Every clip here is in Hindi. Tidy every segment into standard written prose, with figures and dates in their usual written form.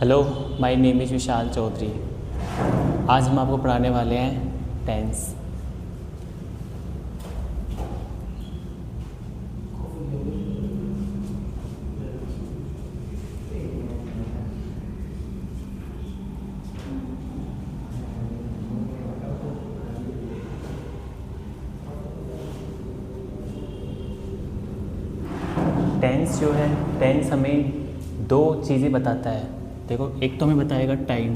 हेलो, माय नेम इज़ विशाल चौधरी। आज हम आपको पढ़ाने वाले हैं टेंस। टेंस जो है, टेंस हमें दो चीज़ें बताता है। देखो, एक तो हमें बताएगा टाइम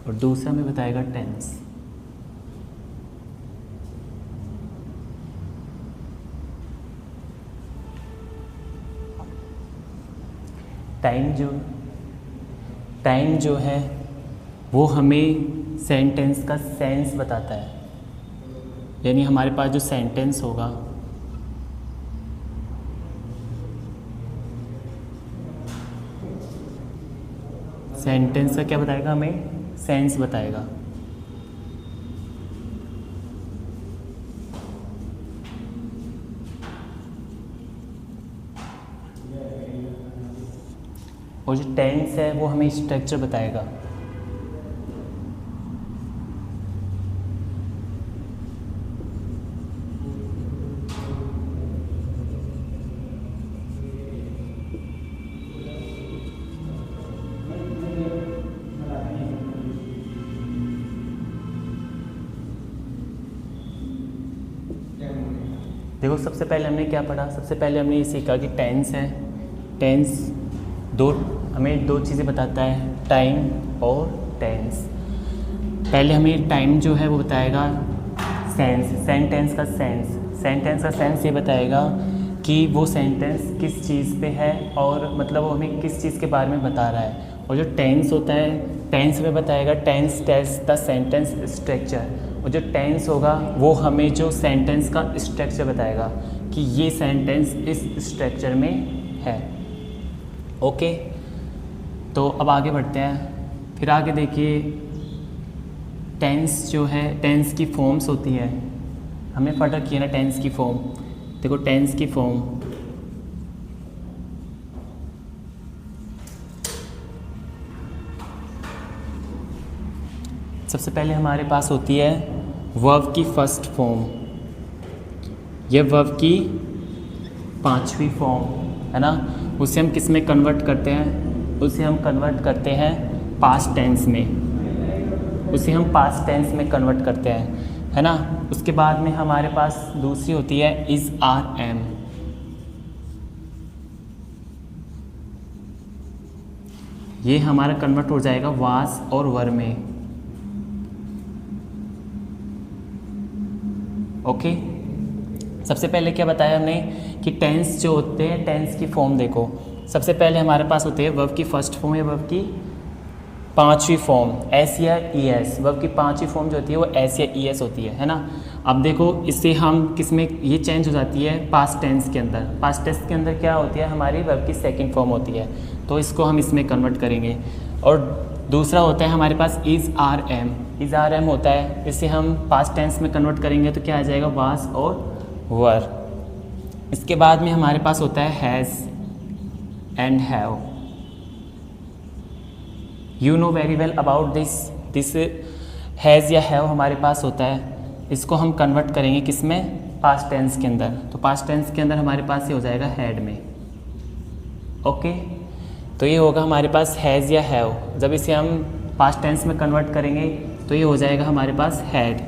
और दूसरा हमें बताएगा टेंस। टाइम जो है वो हमें सेंटेंस का सेंस बताता है। यानी हमारे पास जो सेंटेंस होगा सेंटेंस का क्या बताएगा, हमें सेंस बताएगा। और जो टेंस है वो हमें स्ट्रक्चर बताएगा। देखो, सबसे पहले हमने क्या पढ़ा? सबसे पहले हमने ये सीखा कि टेंस है। टेंस हमें दो चीज़ें बताता है, टाइम और टेंस। पहले हमें टाइम जो है वो बताएगा सेंटेंस का सेंस ये बताएगा कि वो सेंटेंस किस चीज़ पे है और मतलब वो हमें किस चीज़ के बारे में बता रहा है। और जो टेंस होता है, टेंस हमें बताएगा, tense tells the sentence structure. और जो टेंस होगा वो हमें जो सेंटेंस का स्ट्रक्चर बताएगा कि ये सेंटेंस इस स्ट्रक्चर में है। ओके, तो अब आगे बढ़ते हैं। फिर आगे देखिए, टेंस जो है, टेंस की फॉर्म्स होती है। हमें पढ़ रखी है ना टेंस की फॉर्म। देखो, टेंस की फॉर्म सबसे पहले हमारे पास होती है वर्ब की फर्स्ट फॉर्म। यह वर्ब की पांचवी फॉर्म है ना। उसे हम किस में कन्वर्ट करते हैं? उसे हम कन्वर्ट करते हैं पास्ट टेंस में। उसे हम पास्ट टेंस में कन्वर्ट करते हैं, है ना। उसके बाद में हमारे पास दूसरी होती है इज़ आर एम। ये हमारा कन्वर्ट हो जाएगा वाज और वर में। ओके, सबसे पहले क्या बताया हमने कि टेंस जो होते हैं, टेंस की फॉर्म देखो। सबसे पहले हमारे पास होते हैं वर्ब की फर्स्ट फॉर्म या वर्ब की पांचवी फॉर्म, एस या ई एस। वर्ब की पांचवी फॉर्म जो होती है वो एस या ई एस होती है ना। अब देखो, इससे हम किस में ये चेंज हो जाती है पास्ट टेंस के अंदर। पास्ट टेंस के अंदर क्या होती है, हमारी वर्ब की सेकंड फॉर्म होती है, तो इसको हम इसमें कन्वर्ट करेंगे। और दूसरा होता है हमारे पास is are am. Is are am होता है, इसे हम पास्ट टेंस में कन्वर्ट करेंगे तो क्या आ जाएगा, वाज और वर। इसके बाद में हमारे पास होता है has and have. You know very well about this has या हैव हमारे पास होता है। इसको हम कन्वर्ट करेंगे किस में, पास्ट टेंस के अंदर। तो पास्ट टेंस के अंदर हमारे पास ये हो जाएगा हैड में। ओके, तो ये होगा हमारे पास हैज़ या हैव। जब इसे हम पास्ट टेंस में कन्वर्ट करेंगे तो ये हो जाएगा हमारे पास हैड।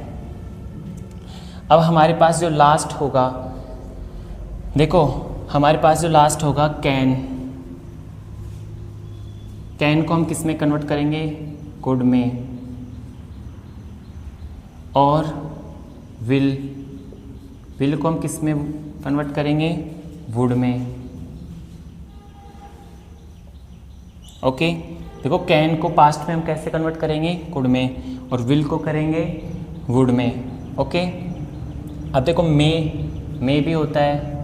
अब हमारे पास जो लास्ट होगा, देखो हमारे पास जो लास्ट होगा कैन। कैन को हम किस में कन्वर्ट करेंगे, कुड में। और विल को हम किस में कन्वर्ट करेंगे, वुड में। ओके, देखो कैन को पास्ट में हम कैसे कन्वर्ट करेंगे, कुड में, और विल को करेंगे वुड में। ओके, अब देखो मे भी होता है,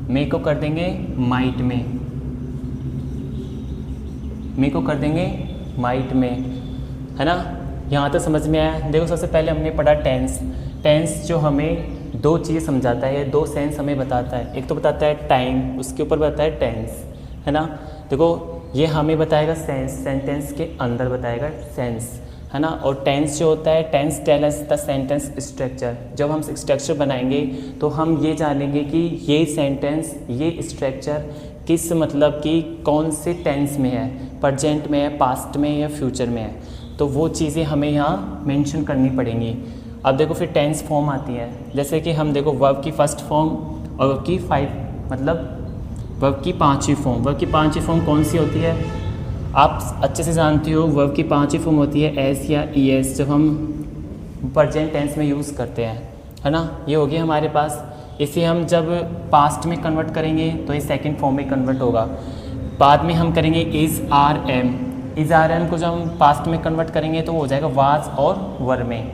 मे को कर देंगे माइट में, मे को कर देंगे माइट में, है ना। यहाँ तक समझ में आया। देखो, सबसे पहले हमने पढ़ा टेंस। टेंस जो हमें दो चीज़ें समझाता है, दो सेंस हमें बताता है। एक तो बताता है टाइम, उसके ऊपर बताता है टेंस, है ना। देखो ये हमें बताएगा सेंस, सेंटेंस के अंदर बताएगा सेंस, है ना। और टेंस जो होता है, tense tell us the sentence structure. जब हम स्ट्रक्चर बनाएंगे तो हम ये जानेंगे कि ये सेंटेंस, ये स्ट्रक्चर किस मतलब कि कौन से टेंस में है, प्रेजेंट में है, पास्ट में या फ्यूचर में है। तो वो चीज़ें हमें यहाँ मेंशन करनी पड़ेंगी। अब देखो फिर टेंस फॉर्म आती है, जैसे कि हम देखो वर्ब की फर्स्ट फॉर्म और वर्ब की वर्ब की पांचवी फॉर्म। वर्ब की पांचवी फॉर्म कौन सी होती है, आप अच्छे से जानते हो। वर्ब की पांचवी फॉर्म होती है एस या ई एस, जब हम प्रेजेंट टेंस में यूज़ करते हैं, है ना। ये हो गया हमारे पास। इसे हम जब पास्ट में कन्वर्ट करेंगे तो ये सेकंड फॉर्म में कन्वर्ट होगा। बाद में हम करेंगे is are am, is are am को जब हम पास्ट में कन्वर्ट करेंगे तो वो हो जाएगा वाज और वर में।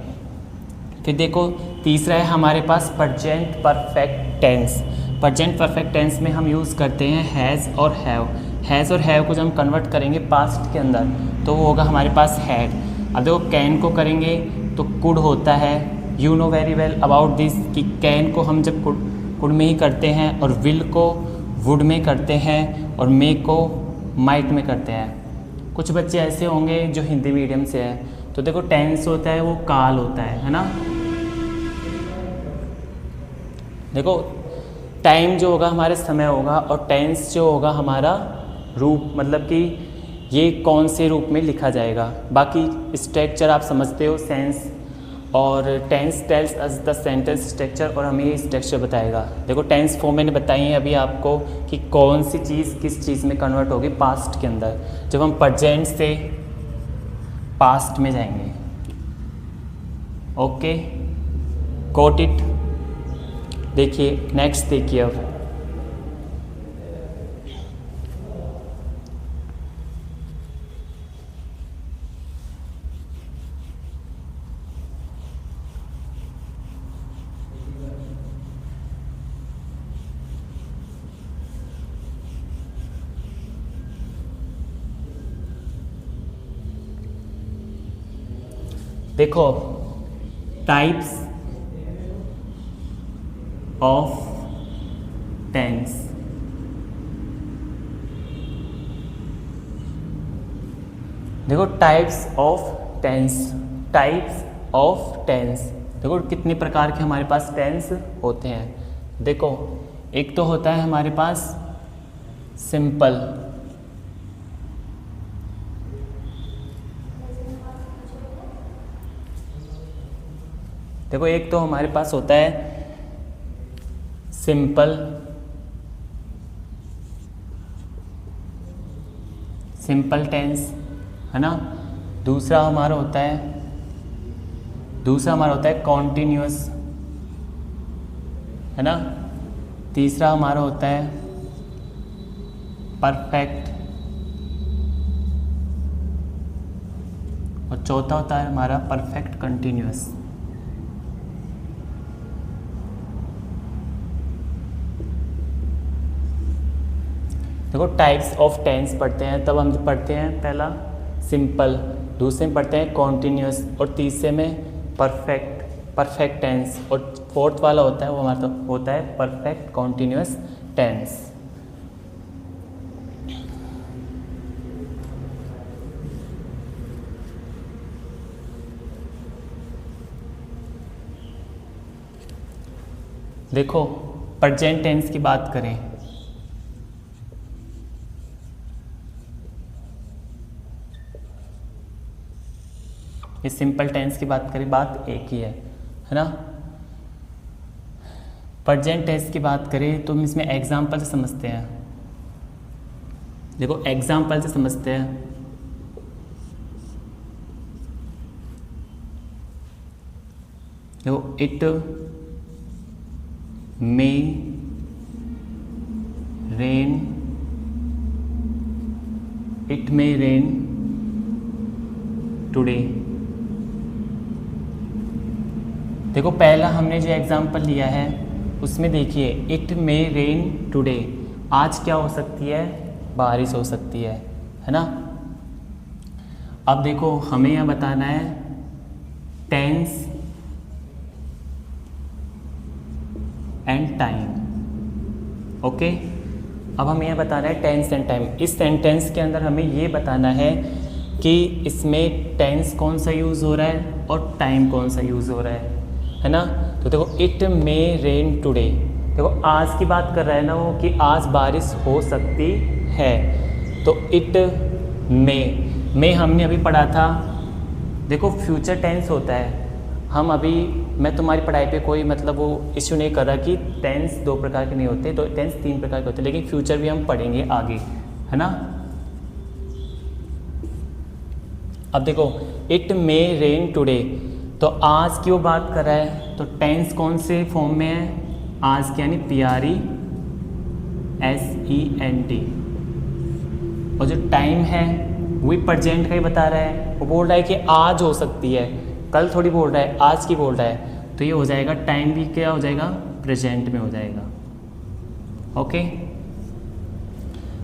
फिर देखो तीसरा है हमारे पास present perfect tense. Present perfect tense में हम यूज़ करते हैं हैज़ और हैव। हैज़ और हैव को जब हम कन्वर्ट करेंगे पास्ट के अंदर तो वो होगा हमारे पास हैड। अब देखो कैन को करेंगे तो कुड होता है। You know very well about this कि कैन को हम जब कुड में ही करते हैं, और विल को वुड में करते हैं, और मे को माइट में करते हैं। कुछ बच्चे ऐसे होंगे जो हिंदी मीडियम से है, तो देखो टेंस होता है वो काल होता है ना। देखो टाइम जो होगा हमारे समय होगा, और टेंस जो होगा हमारा रूप, मतलब कि ये कौन से रूप में लिखा जाएगा। बाकी स्ट्रक्चर आप समझते हो, सेंस, और tense tells us the sentence structure, और हमें ये स्ट्रक्चर बताएगा। देखो टेंस फॉर्म मैंने बताई है अभी आपको कि कौन सी चीज़ किस चीज़ में कन्वर्ट होगी पास्ट के अंदर, जब हम प्रेजेंट से पास्ट में जाएंगे। Okay, got it. देखिए नेक्स्ट देखिए अब देखो टाइप्स ऑफ टेंस। देखो types of tense, types of tense. देखो कितने प्रकार के हमारे पास टेंस होते हैं। देखो एक तो होता है हमारे पास सिंपल, देखो एक तो हमारे पास होता है सिंपल, सिंपल टेंस, है ना। दूसरा हमारा होता है कॉन्टिन्यूअस, है ना। तीसरा हमारा होता है परफेक्ट, और चौथा होता है हमारा परफेक्ट कंटिन्यूअस। देखो टाइप्स ऑफ टेंस पढ़ते हैं तब हम पढ़ते हैं पहला सिंपल, दूसरे में पढ़ते हैं कॉन्टिन्यूअस, और तीसरे में परफेक्ट टेंस, और फोर्थ वाला होता है वो हमारा तो होता है परफेक्ट कॉन्टिन्यूअस टेंस। देखो प्रेजेंट टेंस की बात करें, इस सिंपल टेंस की बात करें, बात एक ही है ना। प्रेजेंट टेंस की बात करें तो हम इसमें एग्जाम्पल से समझते हैं। देखो एग्जाम्पल से समझते हैं। देखो it may rain, it may rain today. देखो पहला हमने जो एग्जाम्पल लिया है उसमें देखिए इट मे रेन टुडे, आज क्या हो सकती है, बारिश हो सकती है ना। अब देखो हमें यह बताना है टेंस एंड टाइम। ओके, अब हमें यह बताना है टेंस एंड टाइम। इस सेंटेंस के अंदर हमें ये बताना है कि इसमें टेंस कौन सा यूज़ हो रहा है और टाइम कौन सा यूज़ हो रहा है ना। तो देखो, इट मे रेन टुडे, देखो आज की बात कर रहा है ना वो, कि आज बारिश हो सकती है। तो इट मे हमने अभी पढ़ा था, देखो फ्यूचर टेंस होता है। हम अभी, मैं तुम्हारी पढ़ाई पे कोई मतलब वो इश्यू नहीं कर रहा कि टेंस 2 प्रकार के नहीं होते, तो टेंस 3 प्रकार के होते हैं, लेकिन फ्यूचर भी हम पढ़ेंगे आगे, है ना। अब देखो, इट मे रेन टुडे, तो आज की वो बात कर रहा है, तो टेंस कौन से फॉर्म में है, आज के यानी PRESENT। और जो टाइम है वही प्रेजेंट का ही बता रहा है, वो बोल रहा है कि आज हो सकती है, कल थोड़ी बोल रहा है, आज की बोल रहा है। तो ये हो जाएगा, टाइम भी क्या हो जाएगा, प्रेजेंट में हो जाएगा। ओके,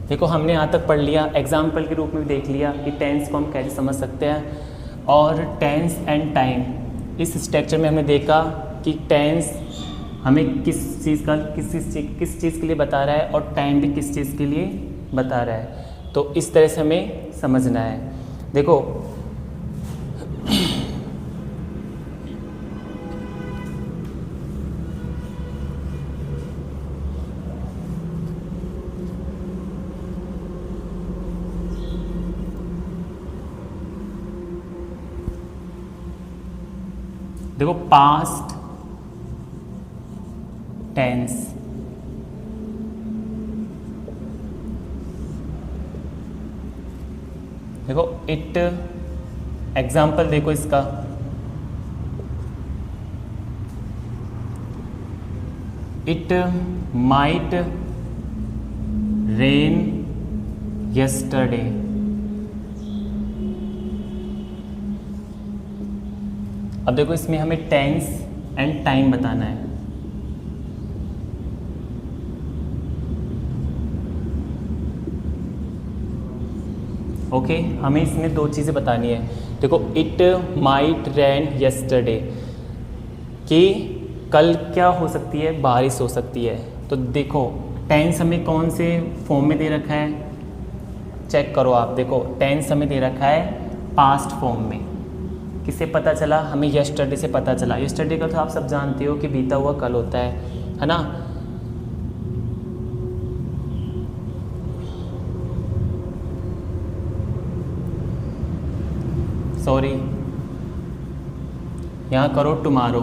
देखो हमने यहाँ तक पढ़ लिया, एग्जाम्पल के रूप में भी देख लिया कि टेंस को हम कैसे समझ सकते हैं। और टेंस एंड टाइम, इस स्ट्रक्चर में हमने देखा कि टेंस हमें किस चीज़ के लिए बता रहा है और टाइम भी किस चीज़ के लिए बता रहा है। तो इस तरह से हमें समझना है। देखो देखो पास्ट टेंस, देखो इट, एग्जाम्पल देखो इसका, इट माइट रेन यस्टरडे। अब देखो इसमें हमें टेंस एंड टाइम बताना है। ओके, हमें इसमें 2 चीज़ें बतानी है। देखो, इट माइट रेन यस्टरडे, कि कल क्या हो सकती है, बारिश हो सकती है। तो देखो टेंस हमें कौन से फॉर्म में दे रखा है, चेक करो आप। देखो टेंस हमें दे रखा है पास्ट फॉर्म में। किससे पता चला, हमें यस्टरडे से पता चला। यस्टरडे का तो आप सब जानते हो कि बीता हुआ कल होता है ना। सॉरी, यहाँ करो टुमारो,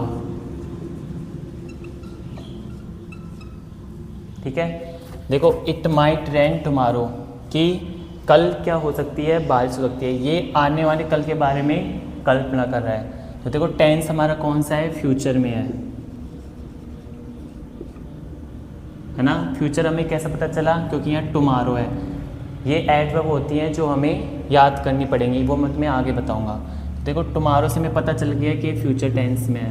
ठीक है। देखो इट माइट रेन टुमारो, कि कल क्या हो सकती है, बारिश हो सकती है। ये आने वाले कल के बारे में कल्पना कर रहा है। तो देखो टेंस हमारा कौन सा है, फ्यूचर में है ना। फ्यूचर हमें कैसे पता चला, क्योंकि यहाँ टुमारो है। ये एडवर्ब होती हैं जो हमें याद करनी पड़ेंगी, वो मैं आगे बताऊंगा। देखो टुमारो से हमें पता चल गया कि फ्यूचर टेंस में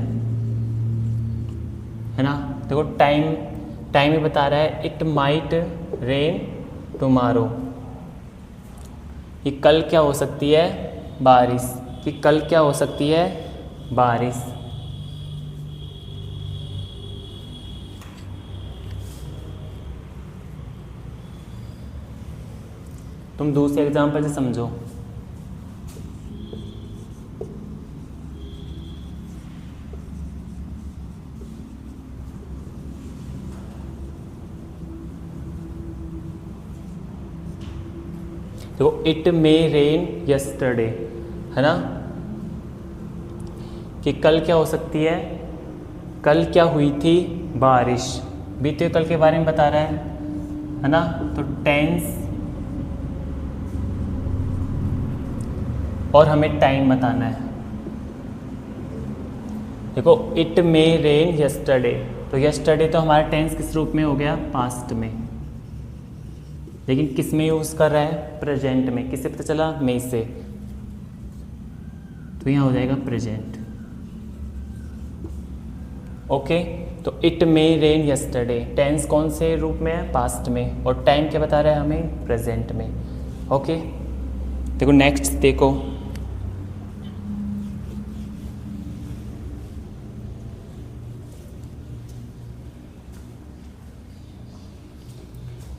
है ना। देखो टाइम ही बता रहा है, इट माइट रेन टुमारो, कि कल क्या हो सकती है, बारिश, कि कल क्या हो सकती है, बारिश। तुम दूसरे एग्जाम्पल से समझो। देखो इट मे रेन यस्टरडे, है ना, कि कल क्या हो सकती है, कल क्या हुई थी, बारिश। बीते कल के बारे में बता रहा है ना। तो टेंस और हमें टाइम बताना है। देखो इट मे रेन यस्टरडे, तो यस्टरडे तो हमारा टेंस किस रूप में हो गया, पास्ट में, लेकिन किस में यूज़ कर रहा है, प्रेजेंट में। किससे पता चला, मे से, तो यहाँ हो जाएगा प्रेजेंट। ओके, तो it may rain yesterday, tense कौन से रूप में है, पास्ट में, और टाइम क्या बता रहा है हमें, प्रेजेंट में। ओके, देखो नेक्स्ट देखो,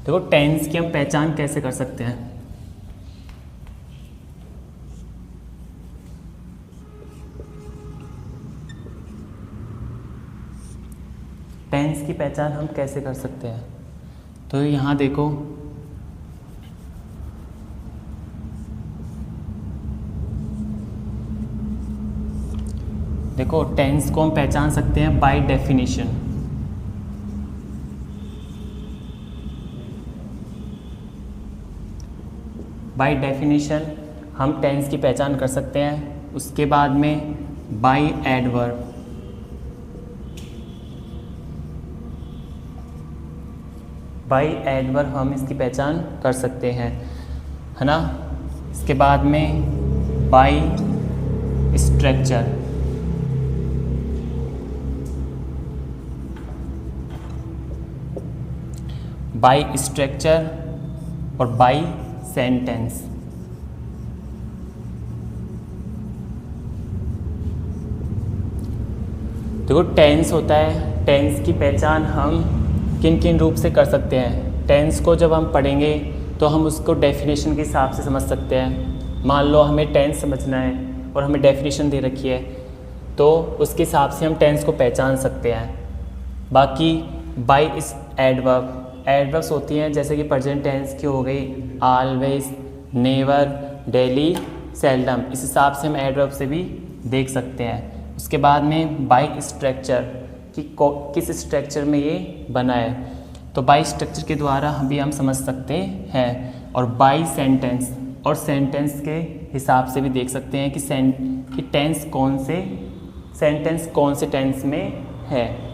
देखो टेंस की हम पहचान कैसे कर सकते हैं। टेंस की पहचान हम कैसे कर सकते हैं, तो यहाँ देखो टेंस को हम पहचान सकते हैं बाय डेफिनेशन। बाय डेफिनेशन हम टेंस की पहचान कर सकते हैं। उसके बाद में बाय एडवर्ब, बाय एडवर्ब हम इसकी पहचान कर सकते हैं, है ना। इसके बाद में बाय स्ट्रक्चर, बाय स्ट्रक्चर और बाय सेंटेंस। देखो टेंस होता है, टेंस की पहचान हम किन किन रूप से कर सकते हैं। टेंस को जब हम पढ़ेंगे तो हम उसको डेफिनेशन के हिसाब से समझ सकते हैं। मान लो हमें टेंस समझना है और हमें डेफिनेशन दे रखी है, तो उसके हिसाब से हम टेंस को पहचान सकते हैं। बाकी बाय इस एडवर्ब, एडवर्ब्स होती हैं जैसे कि प्रेजेंट टेंस की हो गई, ऑलवेज, नेवर, डेली, सेल्डम। इस हिसाब से हम एडवर्ब से भी देख सकते हैं। उसके बाद में बाय स्ट्रक्चर कि किस स्ट्रक्चर में ये बना है, तो बाय स्ट्रक्चर के द्वारा हम समझ सकते हैं। और बाय सेंटेंस, और सेंटेंस के हिसाब से भी देख सकते हैं कि टेंस कौन से, सेंटेंस कौन से टेंस में है।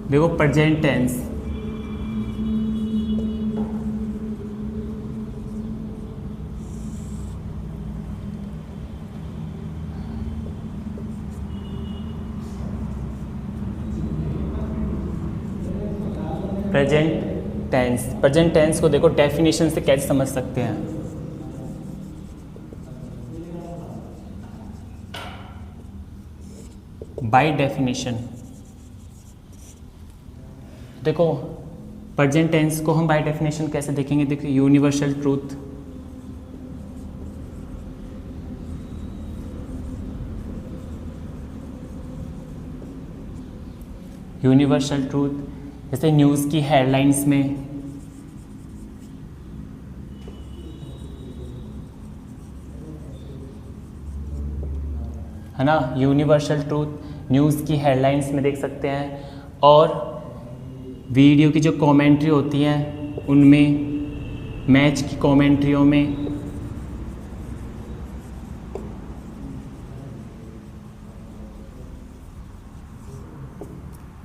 देखो प्रेजेंट टेंस, प्रेजेंट टेंस को देखो डेफिनेशन से कैसे समझ सकते हैं। बाय डेफिनेशन देखो प्रेजेंट टेंस को हम बाय डेफिनेशन कैसे देखेंगे। देखो यूनिवर्सल ट्रूथ, यूनिवर्सल ट्रूथ जैसे न्यूज़ की हेडलाइंस में, है ना, यूनिवर्सल ट्रूथ न्यूज़ की हेडलाइंस में देख सकते हैं। और वीडियो की जो कमेंट्री होती हैं उनमें, मैच की कमेंट्रियों में,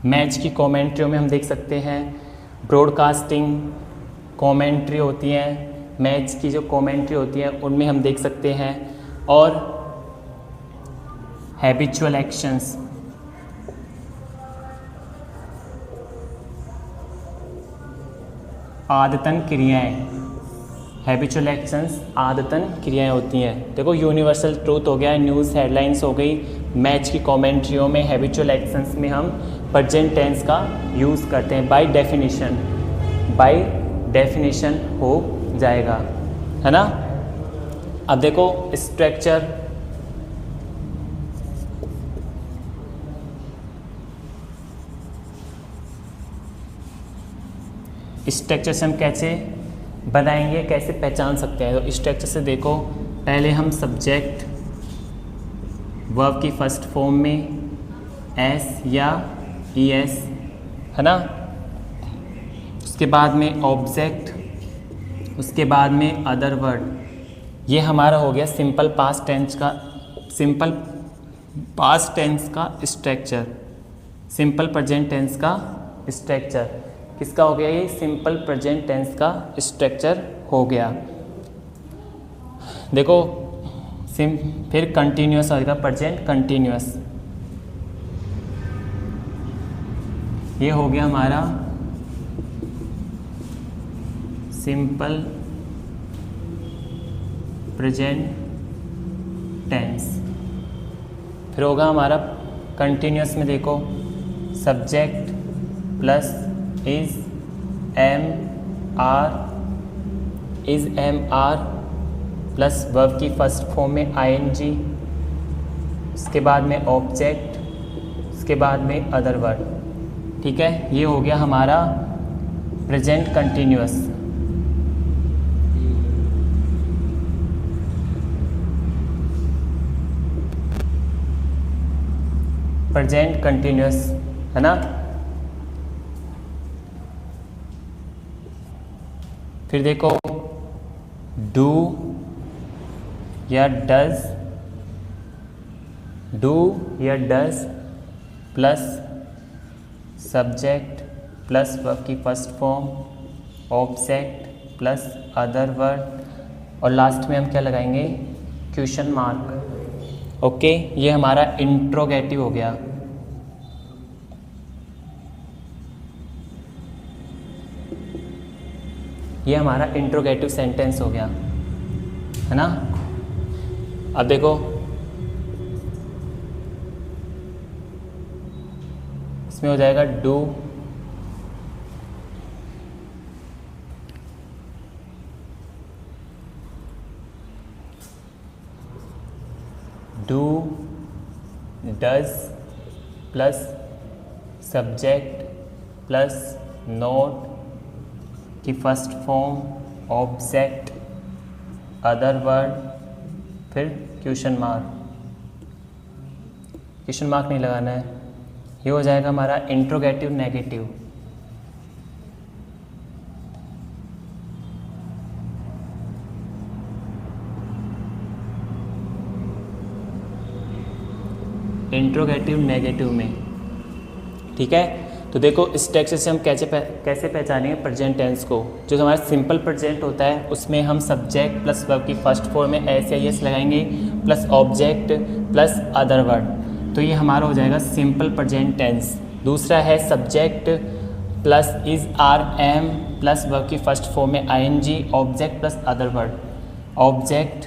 मैच की कमेंट्रियों में हम देख सकते हैं। ब्रॉडकास्टिंग कमेंट्री होती हैं, मैच की जो कमेंट्री होती है उनमें हम देख सकते हैं। और हैबिचुअल एक्शंस, आदतन क्रियाएं, हैबिचुअल एक्शंस आदतन क्रियाएं होती हैं। देखो यूनिवर्सल ट्रूथ हो गया, न्यूज़ हेडलाइंस हो गई, मैच की कमेंट्रियों में, हैबिचुअल एक्शंस में हम प्रेजेंट टेंस का यूज़ करते हैं। बाय डेफिनेशन हो जाएगा, है ना। अब देखो स्ट्रक्चर, स्ट्रक्चर से हम कैसे बनाएंगे, कैसे पहचान सकते हैं। तो स्ट्रक्चर से देखो, पहले हम सब्जेक्ट वर्ब की फर्स्ट फॉर्म में एस या ई एस, है ना। उसके बाद में ऑब्जेक्ट, उसके बाद में अदर वर्ड। ये हमारा हो गया सिंपल पास्ट टेंस का स्ट्रक्चर, सिंपल प्रेजेंट टेंस का स्ट्रक्चर। किसका हो गया ये? सिंपल प्रेजेंट टेंस का स्ट्रक्चर हो गया। देखो फिर कंटिन्यूअस होगा, प्रेजेंट कंटिन्यूअस। ये हो गया हमारा सिंपल प्रेजेंट टेंस। फिर होगा हमारा कंटिन्यूस में देखो subject plus is am are plus verb की फर्स्ट फॉर्म में आईएनजी, उसके बाद में ऑब्जेक्ट, उसके बाद में अदर वर्ड। ठीक है, ये हो गया हमारा प्रेजेंट कंटिन्यूस। प्रेजेंट कंटिन्यूस है ना। फिर देखो डू या डज, डू या does plus subject plus verb की first form, object plus other word, और लास्ट में हम क्या लगाएंगे, क्वेश्चन मार्क। ओके, ये हमारा इंट्रोगेटिव हो गया। ये हमारा इंट्रोगेटिव सेंटेंस हो गया, है ना। अब देखो इसमें हो जाएगा do, do does plus subject plus not की first form, object, other word, फिर क्वेश्चन मार्क। क्वेश्चन मार्क नहीं लगाना है। ये हो जाएगा हमारा इंट्रोगेटिव नेगेटिव। इंट्रोगेटिव नेगेटिव में। ठीक है, तो देखो इस टेक्स्ट से हम कैसे पहचानेंगे प्रेजेंट टेंस को। जो हमारा सिंपल प्रेजेंट होता है उसमें हम सब्जेक्ट प्लस वर्ब की फर्स्ट फॉर्म में एस या यस लगाएंगे plus object plus other word, तो ये हमारा हो जाएगा सिंपल प्रेजेंट टेंस। दूसरा है subject plus is are am plus verb की फर्स्ट फॉर्म में ING, object plus other word, object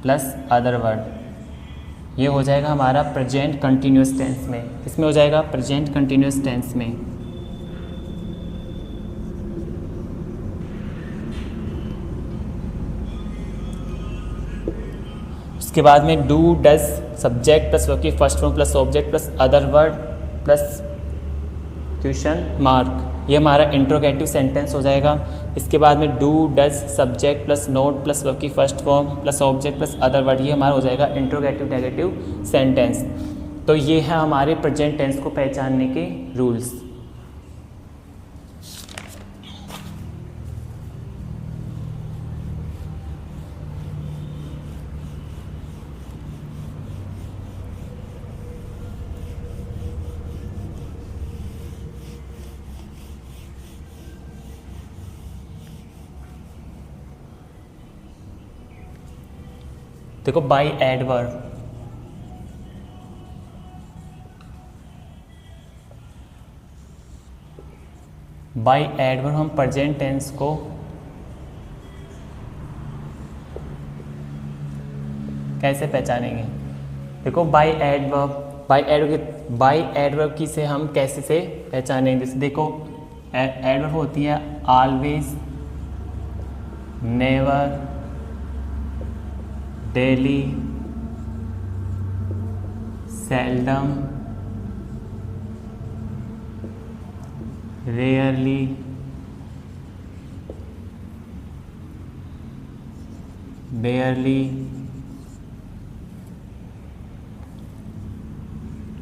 plus other word, ये हो जाएगा हमारा प्रेजेंट कंटिन्यूस टेंस में। इसमें हो जाएगा प्रेजेंट कंटिन्यूस टेंस में। उसके बाद में do does subject plus verb की first form plus object plus other word plus question mark, ये हमारा इंट्रोगेटिव सेंटेंस हो जाएगा। इसके बाद में do does subject plus not plus verb की first form plus object plus other word, ये हमारा हो जाएगा इंट्रोगेटिव नेगेटिव सेंटेंस। तो ये है हमारे प्रेजेंट टेंस को पहचानने के रूल्स। देखो बाय एडवर्ब, बाय एडवर्ब हम प्रेजेंट टेंस को कैसे पहचानेंगे। देखो बाय एडवर्ब की से हम कैसे से पहचानेंगे। जैसे देखो एडवर्ब होती है always, never, daily, seldom, rarely, बेयरली,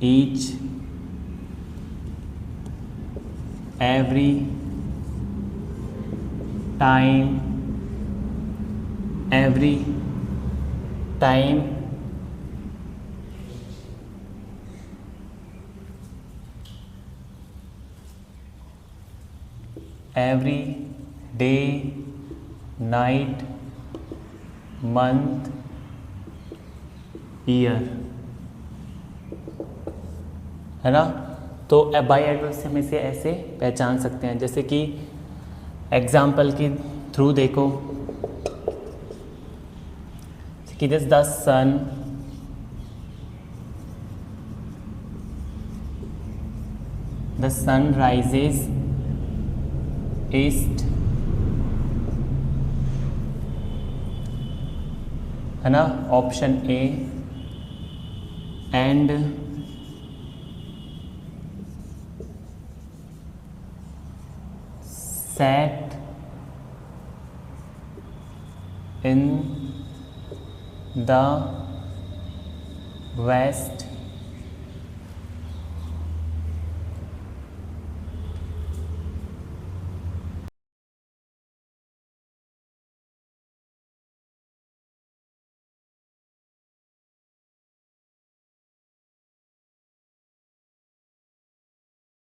each, every, time, every time, every day, night, month, year, है ना। तो बाय एडवर्ब से हम इसे ऐसे पहचान सकते हैं। जैसे कि एग्जाम्पल के थ्रू देखो कि this the sun rises east, है ना, option A, and set in the waste